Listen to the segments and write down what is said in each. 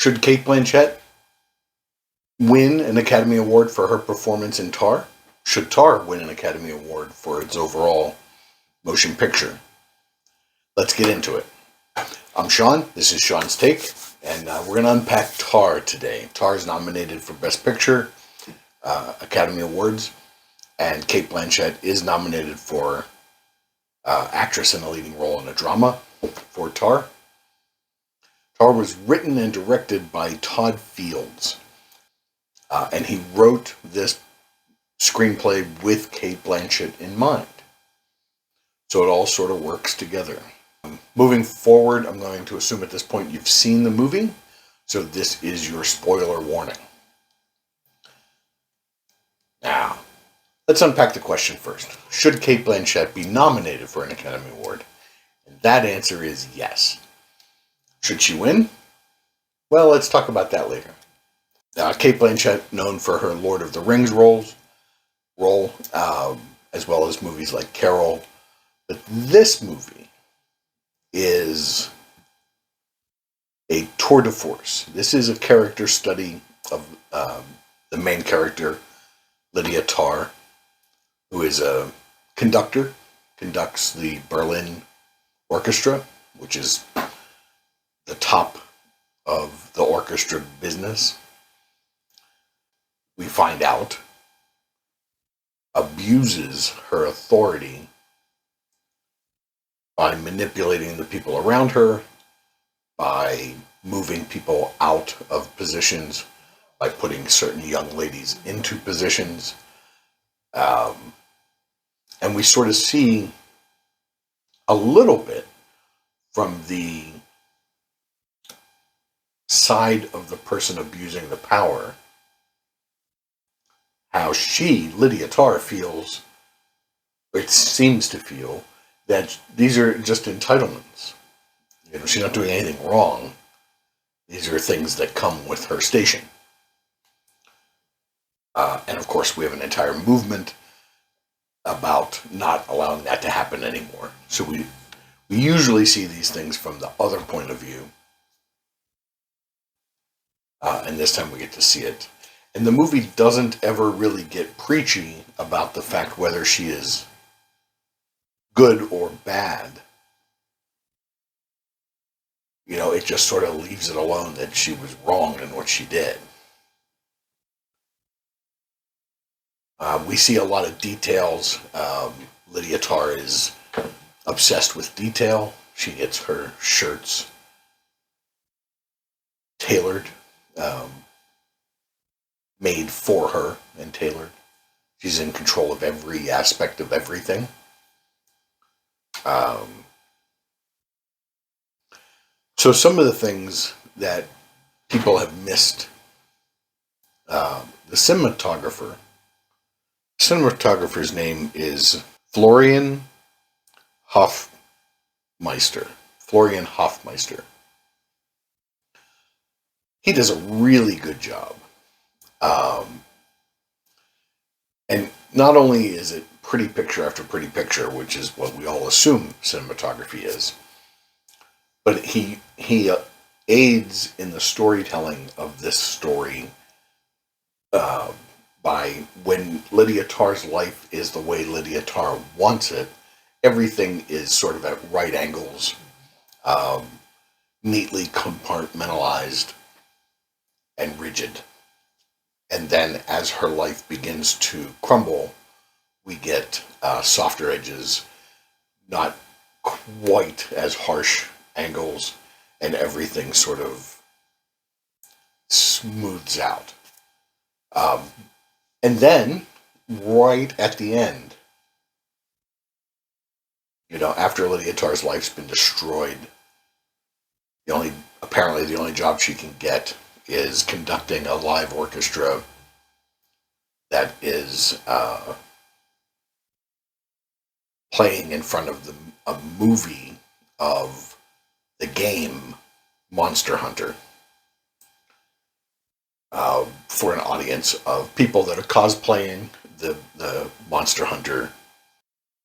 Should Cate Blanchett win an Academy Award for her performance in Tar? Should Tar win an Academy Award for its overall motion picture? Let's get into it. I'm Sean. This is Sean's Take, and we're going to unpack Tar today. Tar is nominated for Best Picture, Academy Awards, and Cate Blanchett is nominated for actress in a leading role in a drama for Tar. Tar was written and directed by Todd Fields, and he wrote this screenplay with Cate Blanchett in mind. So it all sort of works together. Moving forward, I'm going to assume at this point you've seen the movie, so this is your spoiler warning. Now, let's unpack the question first. Should Cate Blanchett be nominated for an Academy Award? And that answer is yes. Should she win? Well, let's talk about that later. Cate Blanchett, known for her Lord of the Rings role, as well as movies like Carol. But this movie is a tour de force. This is a character study of the main character, Lydia Tarr, who is a conductor, conducts the Berlin Orchestra, which is the top of the orchestra business. We find out abuses her authority by manipulating the people around her, by moving people out of positions, by putting certain young ladies into positions. And we sort of see a little bit from the side of the person abusing the power, how she, Lydia Tarr, feels, it seems to feel, that these are just entitlements. You know, she's not doing anything wrong. These are things that come with her station. And of course, we have an entire movement about not allowing that to happen anymore. So we usually see these things from the other point of view. And this time we get to see it. And the movie doesn't ever really get preachy about the fact whether she is good or bad. You know, it just sort of leaves it alone that she was wrong in what she did. We see a lot of details. Lydia Tarr is obsessed with detail. She gets her shirts tailored, made for her and tailored. She's in control of every aspect of everything. So some of the things that people have missed, the cinematographer's name is Florian Hofmeister. Florian Hofmeister. He does a really good job. And not only is it pretty picture after pretty picture, which is what we all assume cinematography is, but he aids in the storytelling of this story by when Lydia Tarr's life is the way Lydia Tarr wants it, everything is sort of at right angles, neatly compartmentalized and rigid. And then as her life begins to crumble, we get softer edges, not quite as harsh angles, and everything sort of smooths out. And then, right at the end, you know, after Lydia Tarr's life's been destroyed, apparently the only job she can get is conducting a live orchestra that is playing in front of a movie of the game Monster Hunter for an audience of people that are cosplaying the Monster Hunter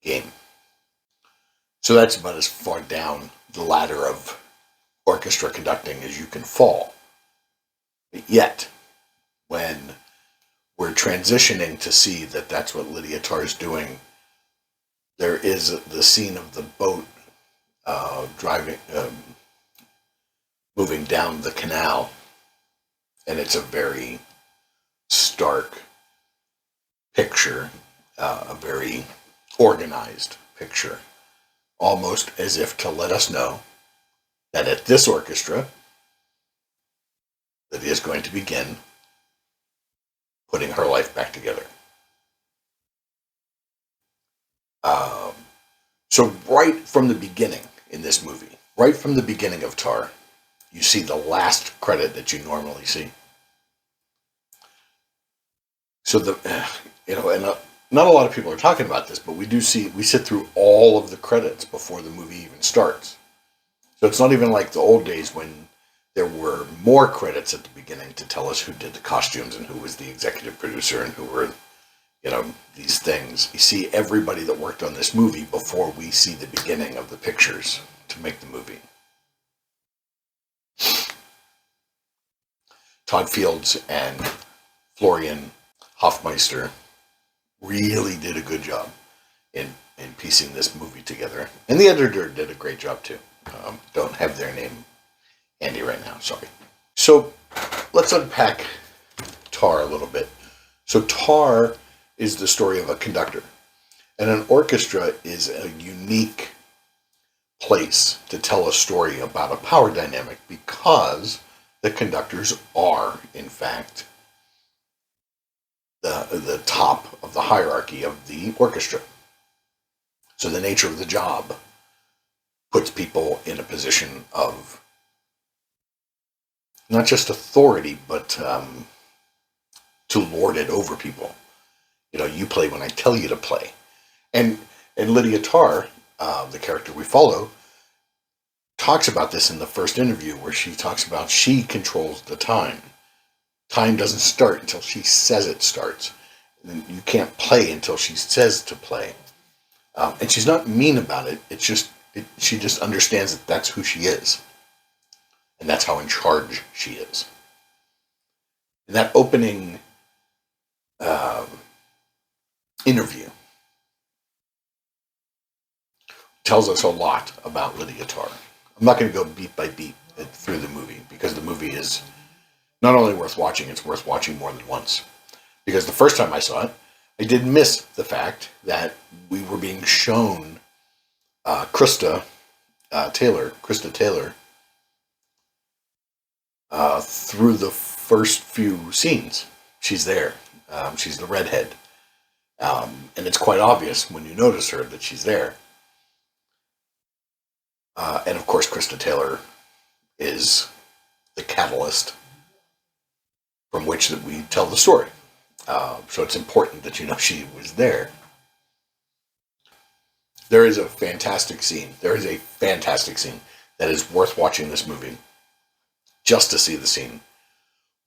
game. So that's about as far down the ladder of orchestra conducting as you can fall. Yet, when we're transitioning to see that that's what Lydia Tarr is doing, there is the scene of the boat driving, moving down the canal, and it's a very stark picture, a very organized picture, almost as if to let us know that at this orchestra, Lydia is going to begin putting her life back together. So right from the beginning in this movie, right from the beginning of Tar, you see the last credit that you normally see. So and not a lot of people are talking about this, but we sit through all of the credits before the movie even starts. So it's not even like the old days when there were more credits at the beginning to tell us who did the costumes and who was the executive producer and who were, these things. You see everybody that worked on this movie before we see the beginning of the pictures to make the movie. Todd Fields and Florian Hofmeister really did a good job in piecing this movie together. And the editor did a great job too. Don't have their name handy right now, sorry. So let's unpack Tar a little bit. So Tar is the story of a conductor. And an orchestra is a unique place to tell a story about a power dynamic because the conductors are, in fact, the top of the hierarchy of the orchestra. So the nature of the job puts people in a position of not just authority, but to lord it over people. You play when I tell you to play. And Lydia Tarr, the character we follow, talks about this in the first interview where she talks about she controls the time. Time doesn't start until she says it starts. And you can't play until she says to play. And she's not mean about it. It's just, she just understands that that's who she is. And that's how in charge she is. And that opening interview tells us a lot about Lydia Tarr. I'm not going to go beat by beat through the movie because the movie is not only worth watching, it's worth watching more than once. Because the first time I saw it, I did miss the fact that we were being shown Krista Taylor, through the first few scenes. She's there. She's the redhead. And it's quite obvious when you notice her that she's there. And of course, Krista Taylor is the catalyst from which that we tell the story. So it's important that you know she was there. There is a fantastic scene. There is a fantastic scene that is worth watching this movie just to see the scene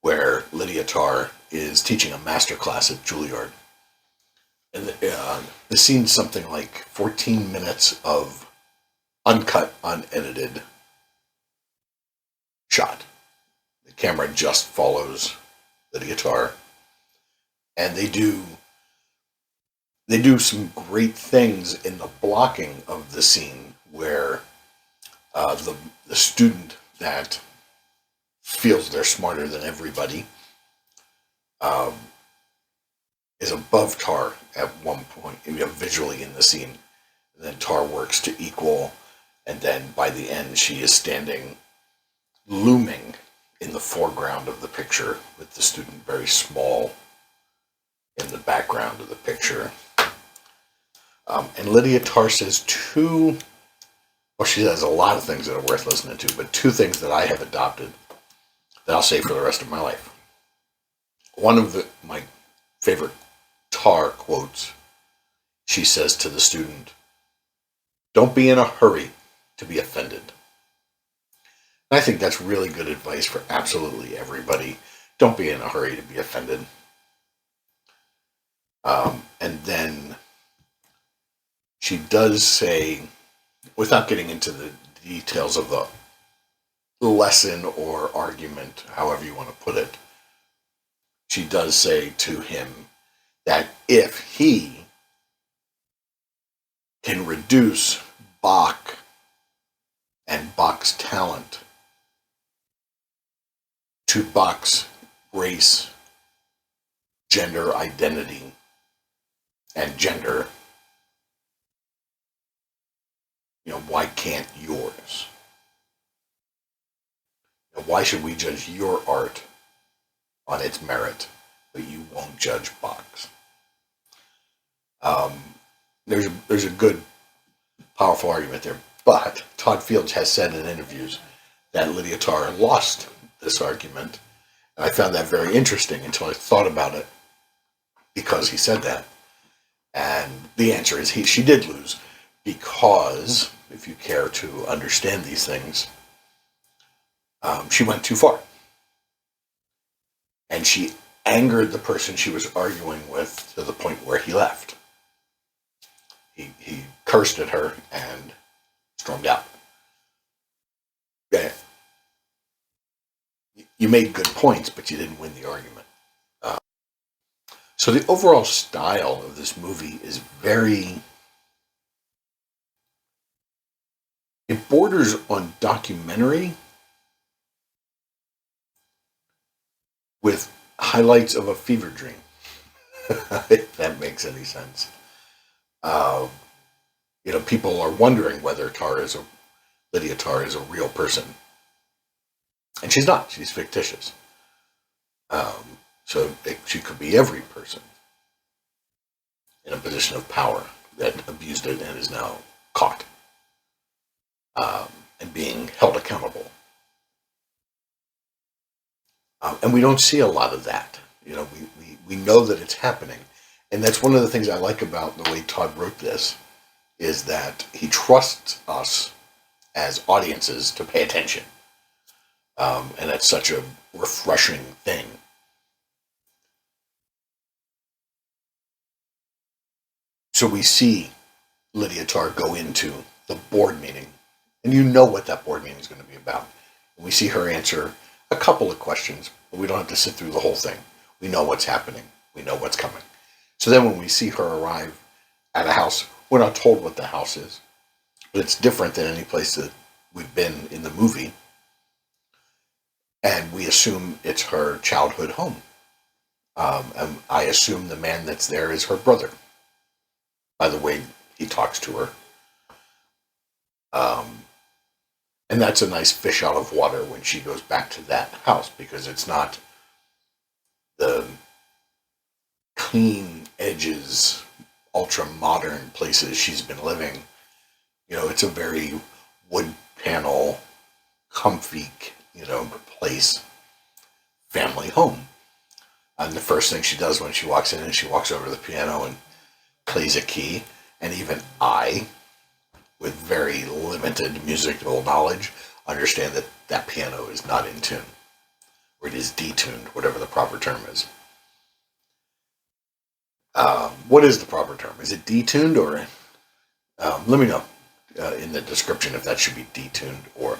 where Lydia Tarr is teaching a master class at Juilliard. And the scene's something like 14 minutes of uncut, unedited shot. The camera just follows Lydia Tarr. And they do some great things in the blocking of the scene where the student that feels they're smarter than everybody is above Tar at one point, visually in the scene. And then Tar works to equal, and then by the end she is standing, looming in the foreground of the picture with the student very small in the background of the picture. And Lydia Tarr says she says a lot of things that are worth listening to, but two things that I have adopted that I'll say for the rest of my life. One of my favorite Tarr quotes, she says to the student, "Don't be in a hurry to be offended." And I think that's really good advice for absolutely everybody. Don't be in a hurry to be offended. And then she does say, without getting into the details of the lesson or argument, however you want to put it, she does say to him that if he can reduce Bach and Bach's talent to Bach's race, gender identity, and gender, why can't yours? Why should we judge your art on its merit, but you won't judge Bach's? There's a good, powerful argument there. But Todd Fields has said in interviews that Lydia Tarr lost this argument. And I found that very interesting until I thought about it, because he said that. And the answer is she did lose, because, if you care to understand these things, she went too far. And she angered the person she was arguing with to the point where he left. He cursed at her and stormed out. Yeah. You made good points, but you didn't win the argument. So the overall style of this movie is it borders on documentary with highlights of a fever dream, if that makes any sense. People are wondering whether Lydia Tarr is a real person. And she's not. She's fictitious. She could be every person in a position of power that abused it and is now caught and being held accountable. And we don't see a lot of that. We know that it's happening. And that's one of the things I like about the way Todd wrote this, is that he trusts us as audiences to pay attention. And that's such a refreshing thing. So we see Lydia Tarr go into the board meeting, and you know what that board meeting is going to be about. And we see her answer a couple of questions, but we don't have to sit through the whole thing. We know what's happening. We know what's coming. So then when we see her arrive at a house, we're not told what the house is, but it's different than any place that we've been in the movie. And we assume it's her childhood home. And I assume the man that's there is her brother, by the way he talks to her. And that's a nice fish out of water when she goes back to that house, because it's not the clean edges, ultra-modern places she's been living. It's a very wood panel, comfy, place, family home. And the first thing she does when she walks in is she walks over to the piano and plays a key. And even I, with very limited musical knowledge, understand that that piano is not in tune, or it is detuned, whatever the proper term is. What is the proper term? Is it detuned, or let me know in the description if that should be detuned or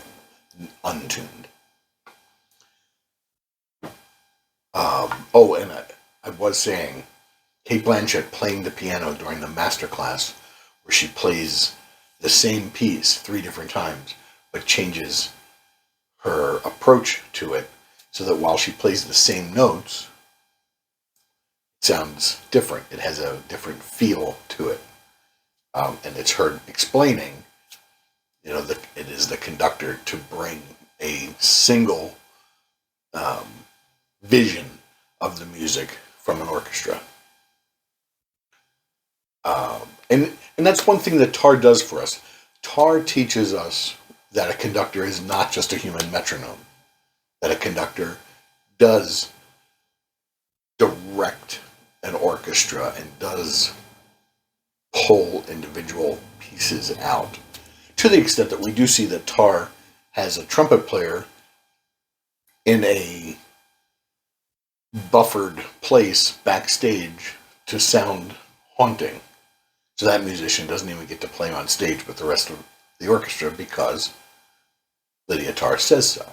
untuned. And I was saying, Cate Blanchett playing the piano during the masterclass, where she plays the same piece 3 different times, but changes her approach to it so that while she plays the same notes, it sounds different. It has a different feel to it. And it's her explaining, that it is the conductor to bring a single vision of the music from an orchestra. And that's one thing that Tarr does for us. Tarr teaches us that a conductor is not just a human metronome, that a conductor does direct an orchestra and does pull individual pieces out, to the extent that we do see that Tarr has a trumpet player in a buffered place backstage to sound haunting. So that musician doesn't even get to play on stage with the rest of the orchestra, because Lydia Tarr says so.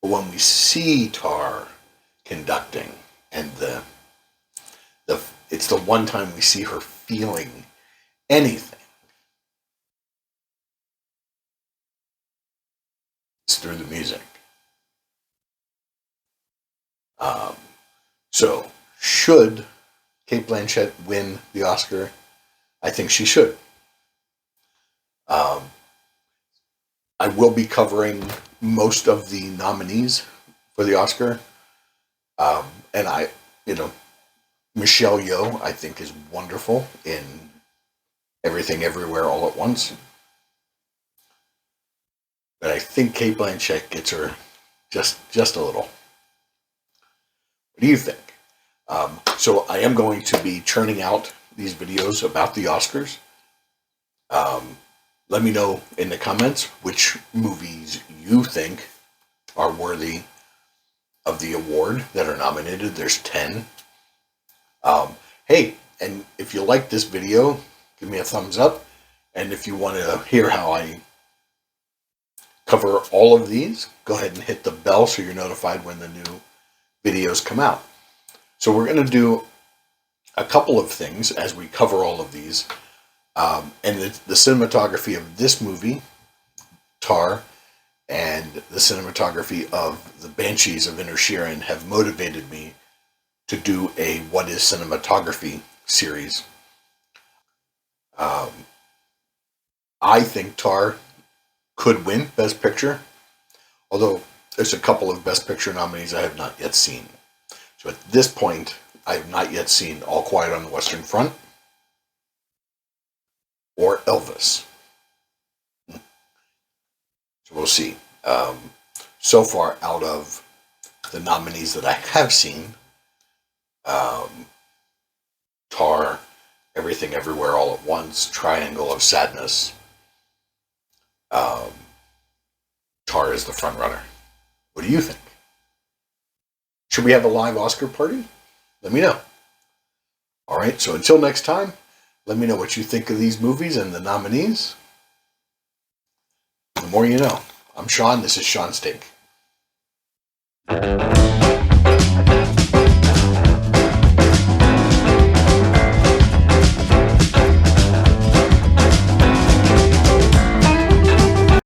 But when we see Tarr conducting, and it's the one time we see her feeling anything. It's through the music. So, should Cate Blanchett win the Oscar? I think she should. I will be covering most of the nominees for the Oscar. And Michelle Yeoh, I think, is wonderful in Everything Everywhere All at Once. But I think Cate Blanchett gets her just a little. What do you think? So I am going to be churning out these videos about the Oscars. Let me know in the comments which movies you think are worthy of the award that are nominated. There's 10. Hey, and if you like this video, give me a thumbs up. And if you want to hear how I cover all of these, go ahead and hit the bell so you're notified when the new videos come out. So we're going to do a couple of things as we cover all of these. And the cinematography of this movie, Tar, and the cinematography of the Banshees of Inisherin have motivated me to do a What is Cinematography series. I think Tar could win Best Picture, although there's a couple of Best Picture nominees I have not yet seen. So at this point, I have not yet seen All Quiet on the Western Front or Elvis. So we'll see. So far, out of the nominees that I have seen, Tar, Everything Everywhere All at Once, Triangle of Sadness, Tar is the front runner. What do you think? Should we have a live Oscar party? Let me know. All right, so until next time, let me know what you think of these movies and the nominees. The more you know. I'm Sean. This is Sean Stink.